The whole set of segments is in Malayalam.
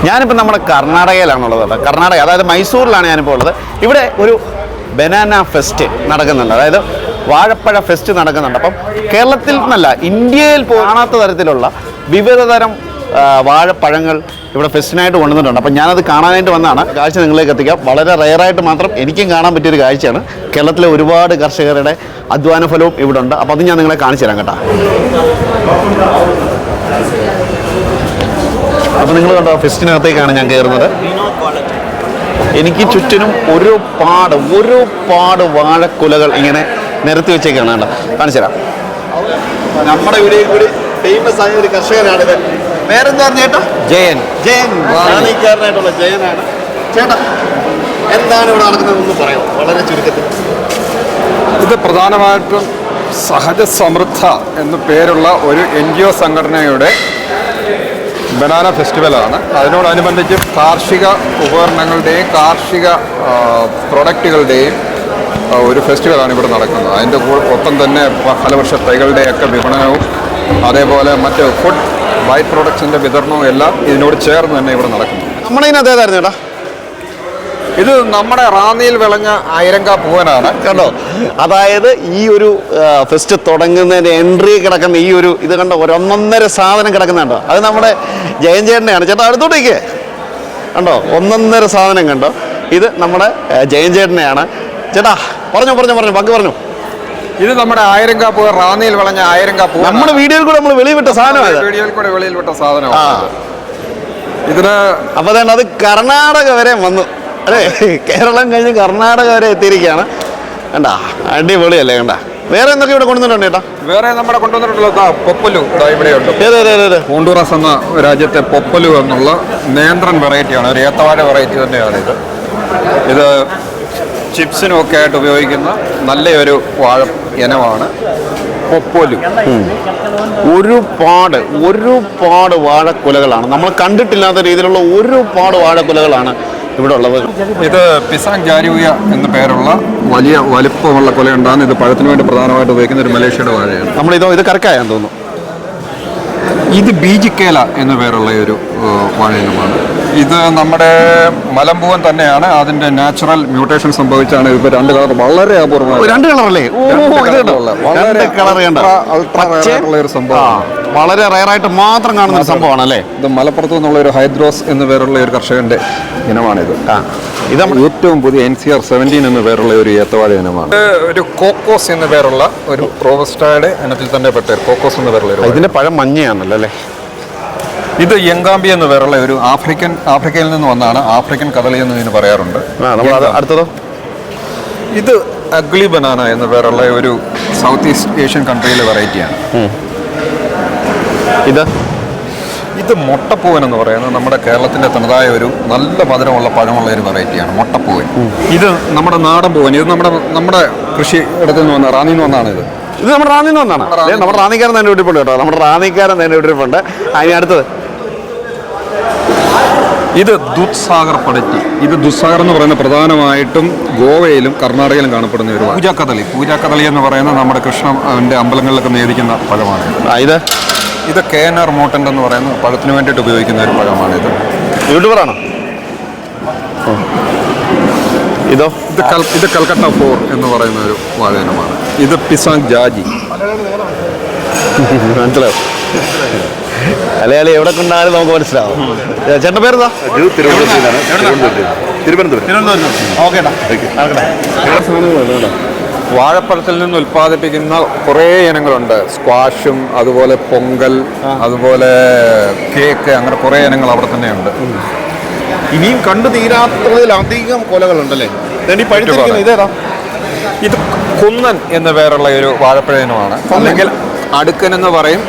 ഞാനിപ്പോൾ നമ്മുടെ കർണാടകയിലാണുള്ളത് കേട്ടോ. കർണാടക, അതായത് മൈസൂരിലാണ് ഞാനിപ്പോൾ ഉള്ളത്. ഇവിടെ ഒരു ബനാന ഫെസ്റ്റ് നടക്കുന്നുണ്ട്, അതായത് വാഴപ്പഴ ഫെസ്റ്റ് നടക്കുന്നുണ്ട്. അപ്പം കേരളത്തിൽ നിന്നല്ല, ഇന്ത്യയിൽ കാണാത്ത തരത്തിലുള്ള വിവിധ തരം വാഴപ്പഴങ്ങൾ ഇവിടെ ഫെസ്റ്റിനായിട്ട് കൊണ്ടുവന്നിട്ടുണ്ട്. അപ്പം ഞാനത് കാണാനായിട്ട് വന്നതാണ്. കാഴ്ച നിങ്ങളിലേക്ക് എത്തിക്കാം. വളരെ റെയറായിട്ട് മാത്രം എനിക്കും കാണാൻ പറ്റിയൊരു കാഴ്ചയാണ്. കേരളത്തിലെ ഒരുപാട് കർഷകരുടെ അധ്വാന ഫലവും ഇവിടെ ഉണ്ട്. അപ്പോൾ അത് ഞാൻ നിങ്ങളെ കാണിച്ചു തരാം കേട്ടോ. അപ്പോൾ നിങ്ങൾ കണ്ടോ, ഫെസ്റ്റിനകത്തേക്കാണ് ഞാൻ കയറുന്നത്. എനിക്ക് ചുറ്റിനും ഒരുപാട് വാഴക്കുലകൾ ഇങ്ങനെ നിരത്തി വെച്ചേക്കാണ് കേട്ടോ. കാണിച്ചു തരാം. നമ്മുടെ ഇവിടെ കൂടി ഫേമസ് ആയ ഒരു കർഷകനാണിത്. പേരെന്താ ചേട്ടാ? ജയൻ. റാണിക്കാരനായിട്ടുള്ള ജയനാണ് ചേട്ടാ. എന്താണ് ഇവിടെ നടക്കുന്നതെന്ന് പറയാം വളരെ ചുരുക്കത്തിൽ. ഇത് പ്രധാനമായിട്ടും സഹജ സമൃദ്ധ എന്നു പേരുള്ള ഒരു NGO സംഘടനയുടെ ബനാന ഫെസ്റ്റിവലാണ്. അതിനോടനുബന്ധിച്ച് കാർഷിക ഉപകരണങ്ങളുടെയും കാർഷിക പ്രൊഡക്റ്റുകളുടെയും ഒരു ഫെസ്റ്റിവലാണ് ഇവിടെ നടക്കുന്നത്. അതിൻ്റെ ഒപ്പം തന്നെ ഫലവൃക്ഷ തൈകളുടെയൊക്കെ വിപണനവും അതേപോലെ മറ്റ് ഫുഡ് ബൈ പ്രൊഡക്ട്സിൻ്റെ വിതരണവും എല്ലാം ഇതിനോട് ചേർന്ന് തന്നെ ഇവിടെ നടക്കുന്നു. നമ്മളിതിനകത്ത് ഏതായിരുന്നു ചേട്ടാ? ഇത് നമ്മുടെ റാന്നിയിൽ വിളഞ്ഞ ആയിരങ്കാ പൂവനാണ് കണ്ടോ. അതായത് ഈ ഒരു ഫെസ്റ്റ് തുടങ്ങുന്നതിൻ്റെ എൻട്രി കിടക്കുന്ന ഈ ഒരു ഇത് കണ്ടോ, ഒന്നൊന്നര സാധനം കിടക്കുന്നുണ്ടോ. അത് നമ്മുടെ ജയൻ ചേട്ടനെയാണ്. ചേട്ടാ അടുത്തോട്ടേക്ക് കണ്ടോ, ഒന്നൊന്നര സാധനം കണ്ടോ. ഇത് നമ്മുടെ ജയൻ ചേട്ടനെയാണ്. ചേട്ടാ പറഞ്ഞു പങ്ക് പറഞ്ഞു. ഇത് നമ്മുടെ ആയിരങ്കാ പൂവ്, റാന്നിയിൽ വിളഞ്ഞ ആയിരങ്കാ പൂവ്. നമ്മുടെ വീഡിയോയിൽ കൂടെ നമ്മൾ വെളിവിട്ട സാധനമാണ്. സാധനമാണ് ഇതിന്. അപ്പോൾ തന്നെ അത് കർണാടക വരെ വന്നു അല്ലേ. കേരളം കഴിഞ്ഞ് കർണാടക വരെ എത്തിയിരിക്കുകയാണ്. കണ്ടാ, അടിപൊളിയല്ലേ. കണ്ടാ, വേറെ എന്തൊക്കെ ഇവിടെ കൊണ്ടുവന്നിട്ടുണ്ട് ചേട്ടാ? വേറെ നമ്മുടെ കൊണ്ടുവന്നിട്ടുള്ള പൊപ്പലു ഇവിടെയുണ്ട്. ഹോണ്ടുറസ് എന്ന രാജ്യത്തെ പൊപ്പലു എന്നുള്ള നേന്ത്രൻ വെറൈറ്റിയാണ്. ഒരു ഏത്തവാഴ വെറൈറ്റി തന്നെയാണ് ഇത്. ഇത് ചിപ്സിനുമൊക്കെ ആയിട്ട് ഉപയോഗിക്കുന്ന നല്ലൊരു വാഴ ഇനമാണ് പൊപ്പലു. ഒരുപാട് വാഴക്കുലകളാണ്. നമ്മൾ കണ്ടിട്ടില്ലാത്ത രീതിയിലുള്ള ഒരുപാട് വാഴക്കുലകളാണ് ഇവിടെ ഉള്ളത്. ഇത് പിസാങ് ജാരിവുയ എന്ന പേരുള്ള വലിയ വലുപ്പമുള്ള കുലയുണ്ടാകുന്ന ഇത് പഴത്തിന് വേണ്ടി പ്രധാനമായിട്ട് ഉപയോഗിക്കുന്ന ഒരു മലേഷ്യയുടെ വാഴയാണ്. ഇത് കറക്കായാന്ന് തോന്നുന്നു. ഇത് ബീജിക്കേല എന്ന പേരുള്ള ഒരു വാഴയിനമാണ്. ഇത് നമ്മുടെ മലമ്പൂവൻ തന്നെയാണ്. അതിന്റെ നാച്ചുറൽ മ്യൂട്ടേഷൻ സംഭവിച്ചാണ് ഇപ്പോൾ രണ്ട് കളർ വളരെ അപൂർവമാണ്. രണ്ട് കളറല്ലേ? ഒരു സംഭവം, വളരെ റയറായിട്ട് മാത്രം കാണുന്ന ഒരു സംഭവമാണ് അല്ലേ. ഇത് മലപ്പുറത്തു നിന്നുള്ള ഒരു ഹൈദ്രോസ് എന്ന പേരുള്ള ഒരു കർഷകന്റെ ഇനമാണിത്. ഇത് ഏറ്റവും പുതിയ NCR 17 എന്ന പേരുള്ള ഒരു ഏത്തവാഴ ഇനമാണ്. ഒരു കോക്കോസ് എന്ന പേരുള്ള ഒരു റോബസ്റ്റയുടെ ഇനത്തിൽ തന്നെ പെട്ട കോക്കോസ് എന്ന പേരുള്ള ഇതിന്റെ പഴം മഞ്ഞയാണല്ലോ അല്ലേ. ഇത് യങ്കാമ്പി എന്ന് പേരുള്ള ഒരു ആഫ്രിക്കയിൽ നിന്ന് വന്നാണ്. ആഫ്രിക്കൻ കദളി എന്ന് ഇതിന് പറയാറുണ്ട്. അടുത്തതോ? ഇത് അഗ്ലി ബനാന എന്ന പേരുള്ള ഒരു സൗത്ത് ഈസ്റ്റ് ഏഷ്യൻ കൺട്രിയിലെ വെറൈറ്റിയാണ്. ഇത് മുട്ടപ്പൂവൻ എന്ന് പറയുന്നത് നമ്മുടെ കേരളത്തിന്റെ തനതായ ഒരു നല്ല മധുരമുള്ള പഴമുള്ള ഒരു വെറൈറ്റിയാണ് മുട്ടപ്പൂവൻ. ഇത് നമ്മുടെ നാടൻ പൂവൻ. ഇത് നമ്മുടെ കൃഷി ഇടത്തിൽ നിന്ന് വന്ന റാന്നിയിൽ നിന്ന് വന്നാണ്. ഇത് നമ്മുടെ റാന്നിയിൽ നിന്ന് വന്നാണ്. നമ്മുടെ റാന്നിക്കാരൻ തന്നെ ഇട്ടിട്ടുണ്ട് കേട്ടോ. നമ്മുടെ റാന്നിക്കാരൻ തന്നെ ഇട്ടിട്ടുണ്ട്. അതിന് അടുത്തത് ഇത് ദുത്സാഗർ പടറ്റി. ഇത് ദുത്സാഗർ എന്ന് പറയുന്നത് പ്രധാനമായിട്ടും ഗോവയിലും കർണാടകയിലും കാണപ്പെടുന്ന ഒരു പൂജാക്കദളി എന്ന് പറയുന്നത് നമ്മുടെ കൃഷ്ണന്റെ അമ്പലങ്ങളിലൊക്കെ നേദിക്കുന്ന പഴമാണ്. ഇത് KNR മോട്ടൻ്റ് എന്ന് പറയുന്ന പഴത്തിന് വേണ്ടിയിട്ട് ഉപയോഗിക്കുന്ന ഒരു പഴമാണിത്. യൂട്യൂബറാണോ? ഇത് കൽക്കട്ട 4 എന്ന് പറയുന്ന ഒരു വാഴയിനമാണ്. ഇത് പിസാങ് ജാജി. മനസ്സിലാവും. മലയാളി എവിടെ കൊണ്ടാലും നമുക്ക് മനസ്സിലാവും. ചേട്ടൻ്റെ പേരെന്താ? തിരുവനന്തപുരം. വാഴപ്പഴത്തിൽ നിന്ന് ഉൽപ്പാദിപ്പിക്കുന്ന കുറേ ഇനങ്ങളുണ്ട്. സ്ക്വാഷും അതുപോലെ പൊങ്കൽ, അതുപോലെ കേക്ക്, അങ്ങനെ കുറേ ഇനങ്ങൾ അവിടെ തന്നെയുണ്ട്. ഇനിയും കണ്ടു തീരാത്തതിലധികം കൊലകളുണ്ടല്ലേ. ഇത് കുന്നൻ എന്ന പേരുള്ള ഒരു വാഴപ്പഴ ഇനമാണ്. അല്ലെങ്കിൽ അടുക്കൻ എന്ന് പറയും,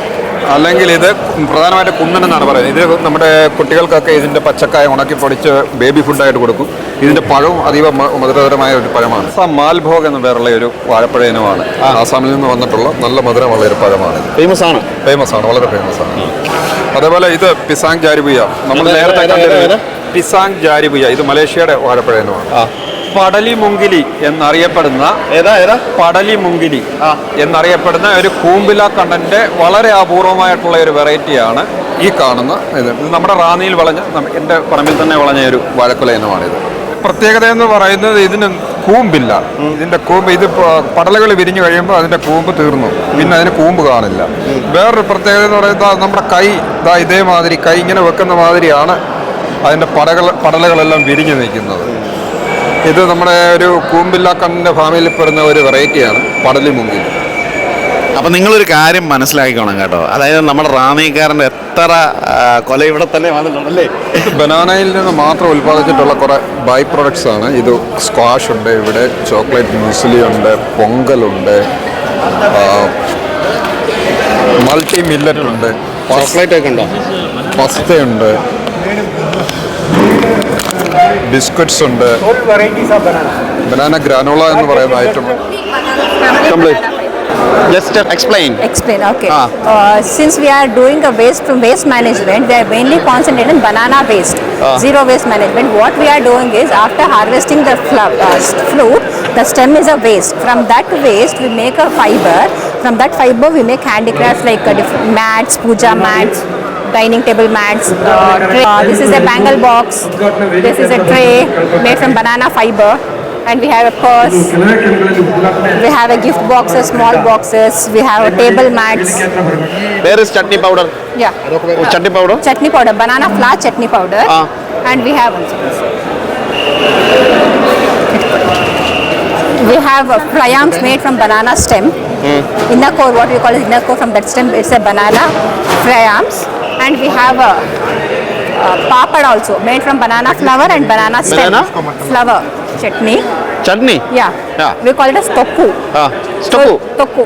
അല്ലെങ്കിൽ ഇത് പ്രധാനമായിട്ട് കുന്നൻ എന്നാണ് പറയുന്നത്. ഇത് നമ്മുടെ കുട്ടികൾക്കൊക്കെ ഇതിൻ്റെ പച്ചക്കായ ഉണക്കി പൊടിച്ച് ബേബി ഫുഡായിട്ട് കൊടുക്കും. ഇതിൻ്റെ പഴവും അതീവ മധുരകരമായ ഒരു പഴമാണ്. മാൽഭോഗ് എന്ന പേരുള്ള ഒരു വാഴപ്പഴ ഇനമാണ്. ആസാമിൽ നിന്ന് വന്നിട്ടുള്ള നല്ല മധുരമുള്ള ഒരു പഴമാണ്. ഫേമസ് ആണ്, വളരെ ഫേമസ് ആണ്. അതേപോലെ ഇത് പിസാങ് ജാരിവുയ. നമ്മൾ നേരത്തെ കണ്ടിരുന്നത് പിസാങ് ജാരിവുയ. ഇത് മലേഷ്യയുടെ വാഴപ്പഴ ഇനമാണ്. പടലി മുങ്കിലി എന്നറിയപ്പെടുന്ന പടലി മുങ്കിലി എന്നറിയപ്പെടുന്ന ഒരു കൂമ്പില കണ്ടന്റെ വളരെ അപൂർവമായിട്ടുള്ള ഒരു വെറൈറ്റിയാണ് ഈ കാണുന്ന ഇത് നമ്മുടെ റാന്നിയിൽ വിളഞ്ഞ എൻ്റെ പറമ്പിൽ തന്നെ വിളഞ്ഞ ഒരു വാഴക്കുല ഇനമാണിത്. പ്രത്യേകത എന്ന് പറയുന്നത് ഇതിന് കൂമ്പില്ല. ഇതിന്റെ കൂമ്പ് ഇത് പടലകൾ വിരിഞ്ഞു കഴിയുമ്പോൾ അതിന്റെ കൂമ്പ് തീർന്നു, പിന്നെ അതിന് കൂമ്പ് കാണില്ല. വേറൊരു പ്രത്യേകത എന്ന് പറയുന്നത് നമ്മുടെ കൈ ഇതേമാതിരി കൈ ഇങ്ങനെ വെക്കുന്ന മാതിരിയാണ് അതിന്റെ പടലകളെല്ലാം വിരിഞ്ഞു നിൽക്കുന്നത്. ഇത് നമ്മുടെ ഒരു കൂമ്പില്ല കണ്ണിന്റെ ഫാമിലിയിൽ പെടുന്ന ഒരു വെറൈറ്റിയാണ് പടലി മുങ്കിൽ. അപ്പം നിങ്ങളൊരു കാര്യം മനസ്സിലാക്കിക്കോണം കേട്ടോ, അതായത് നമ്മുടെ റാന്നിക്കാരൻ്റെ എത്ര കൊല ഇവിടെ തന്നെ വന്നിട്ടുണ്ടല്ലേ. ബനാനയിൽ നിന്ന് മാത്രം ഉൽപ്പാദിച്ചിട്ടുള്ള കുറേ ബൈ പ്രൊഡക്ട്സ് ആണ് ഇത്. സ്ക്വാഷ് ഉണ്ട്, ഇവിടെ ചോക്ലേറ്റ് മ്യൂസ്ലി ഉണ്ട്, പൊങ്കലുണ്ട്, മൾട്ടി മില്ലറ്റ് ഉണ്ട്, ചോക്ലേറ്റ് ഒക്കെ ഉണ്ടോ, പസ്തയുണ്ട്, ബിസ്ക്കറ്റ്സ് ഉണ്ട്, ബനാന ഗ്രാനോള എന്ന് പറയുന്ന item. Complete. Just explain. Okay. Since we are doing a waste management, we are mainly concentrated in banana waste, zero waste management. What we are doing is, after harvesting the fruit, the stem is a waste. From that waste, we make a fiber. From that fiber, we make handicrafts like mats, puja mats, dining table mats. This is a bangle box. This is a tray made from banana fiber. And we have a purse, we have a gift boxes, small boxes, we have a table mats. Where is chutney powder? Yeah. Chutney powder? Chutney powder, banana flour chutney powder. And we have fryams made from banana stem. Inner core, what we call is inner core from that stem, it's a banana fryams. And we have a papad also made from banana flower and banana stem. Flower chutney. Yeah. We call it as tokku. Stokku. Tokku.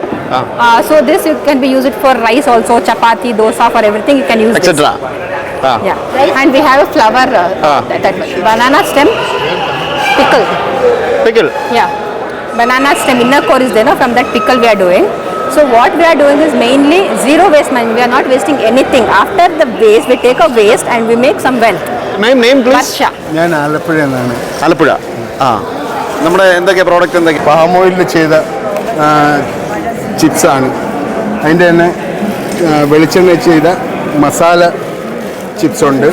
So this you can be use it for rice also, chapati, dosa, for everything you can use Etc. this. Yeah. And we have a flower that banana stem pickle. Yeah. Banana stem inner core is there, no? From that pickle we are doing. So what we are doing is mainly zero waste management. We are not wasting anything. After the waste, we take a waste and we make some wealth. Name please. Varsha. ഞാൻ ആലപ്പുഴ നിന്നാണ്. ആലപ്പുഴ. നമ്മുടെ എന്തൊക്കെയാ പ്രോഡക്റ്റ് എന്തൊക്കെ? പാം ഓയിലിൽ ചെയ്ത ചിപ്സാണ്. അതിൻ്റെ തന്നെ വെളിച്ചെണ്ണ ചെയ്ത മസാല ചിപ്സ് ഉണ്ട്.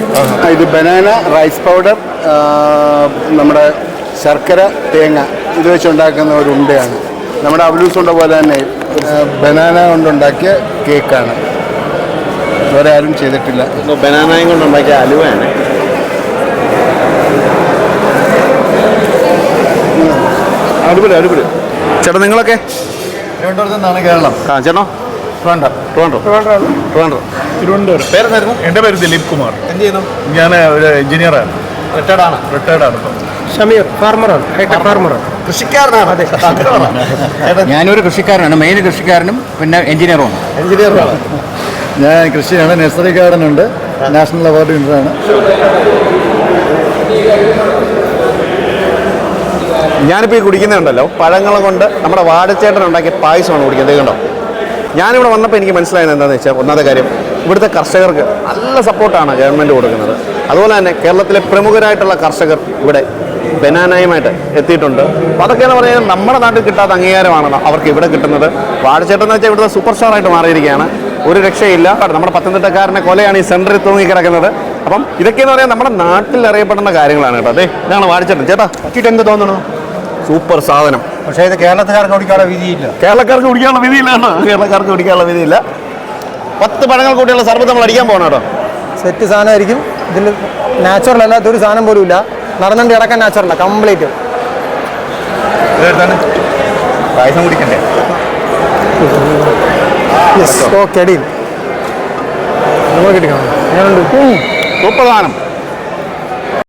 ഇത് ബനാന റൈസ് പൗഡർ, നമ്മുടെ ശർക്കര, തേങ്ങ ഇത് വെച്ചുണ്ടാക്കുന്ന ഒരു ഉണ്ടയാണ്. നമ്മുടെ അവലൂസ് ഉണ്ട പോലെ തന്നെ ബനാന കൊണ്ടുണ്ടാക്കിയ കേക്കാണ്. വേറെ ആരും ചെയ്തിട്ടില്ല. ബനാനയും കൊണ്ടുണ്ടാക്കിയ അലുവയാണ്. അടിപൊളി. ചേട്ടാ നിങ്ങളൊക്കെ? തിരുവനന്തപുരത്ത് നിന്നാണ്. കേരളം. ചേട്ടോ? ട്രിവാൻഡ്രം. തിരുവനന്തപുരം. പേരെന്തായിരുന്നു? എൻ്റെ പേര് ദിലീപ് കുമാർ. എന്ത് ചെയ്യുന്നു? ഞാൻ ഒരു എഞ്ചിനീയറാണ്. റിട്ടയർഡാണ് ഇപ്പം. ഷമീർ ഫാർമറാണ്, ഹൈടെക് ഫാർമറാണ്. കൃഷിക്കാരനാണ്. അതെ. ഞാനൊരു കൃഷിക്കാരനാണ്, മെയിൻ കൃഷിക്കാരനും പിന്നെ എഞ്ചിനീയറുമാണ്. ഞാൻ കൃഷിയാണ്. നഴ്സറി ഗാർഡൻ ഉണ്ട്, നാഷണൽ അവാർഡ് വിന്നറാണ്. ഞാനിപ്പോൾ ഈ കുടിക്കുന്നുണ്ടല്ലോ, പഴങ്ങൾ കൊണ്ട് നമ്മുടെ വാടച്ചേട്ടൻ ഉണ്ടാക്കിയ പായസമാണ് കുടിക്കുന്നത്. കണ്ടോ, ഞാനിവിടെ വന്നപ്പോൾ എനിക്ക് മനസ്സിലായത് എന്താണെന്ന് വെച്ചാൽ, ഒന്നാമത്തെ കാര്യം ഇവിടുത്തെ കർഷകർക്ക് നല്ല സപ്പോർട്ടാണ് ഗവൺമെൻറ് കൊടുക്കുന്നത്. അതുപോലെ തന്നെ കേരളത്തിലെ പ്രമുഖരായിട്ടുള്ള കർഷകർ ഇവിടെ ബനാനയുമായിട്ട് എത്തിയിട്ടുണ്ട്. അപ്പോൾ അതൊക്കെയെന്ന് പറഞ്ഞാൽ നമ്മുടെ നാട്ടിൽ കിട്ടാത്ത അംഗീകാരമാണ് അവർക്ക് ഇവിടെ കിട്ടുന്നത്. വാഴച്ചേട്ടൻ എന്ന് വെച്ചാൽ ഇവിടുത്തെ സൂപ്പർ സ്റ്റാറായിട്ട് മാറിയിരിക്കുകയാണ്. ഒരു രക്ഷയില്ല. നമ്മുടെ പത്തനംതിട്ടക്കാരനെ കൊലയാണ് ഈ സെൻറ്ററിൽ തൂങ്ങിക്കിടക്കുന്നത്. അപ്പം ഇതൊക്കെയെന്ന് പറയാൻ നമ്മുടെ നാട്ടിൽ അറിയപ്പെടുന്ന കാര്യങ്ങളാണ് കേട്ടോ. അതെ, ഇതാണ് വാഴച്ചേട്ടൻ. ചേട്ടാ പറ്റിയിട്ട് എന്ത് തോന്നുന്നു? സൂപ്പർ സാധനം. പക്ഷേ ഇത് കേരളത്തുകാർക്ക് കുടിക്കാനുള്ള വിധിയില്ല. കേരളക്കാർക്ക് കുടിക്കാനുള്ള വിധിയില്ല. 10 പഴങ്ങൾ കൂട്ടിയുള്ള സർബത്ത് നമ്മൾ അടിക്കാൻ പോകണം കേട്ടോ. സെറ്റ് സാധനമായിരിക്കും. ഇതിൽ നാച്ചുറൽ അല്ലാത്ത ഒരു സാധനം പോലും ഇല്ല. നടന്നുകൊണ്ട് കിടക്കാൻ നാച്ചുറല്ല, കംപ്ലീറ്റ്. പായസം കുടിക്കണ്ടേ? ഓക്കെ, അടിയിൽ നമ്മൾ കിട്ടിക്കണം. ഞാനുണ്ട്. സൂപ്പർ സാധനം.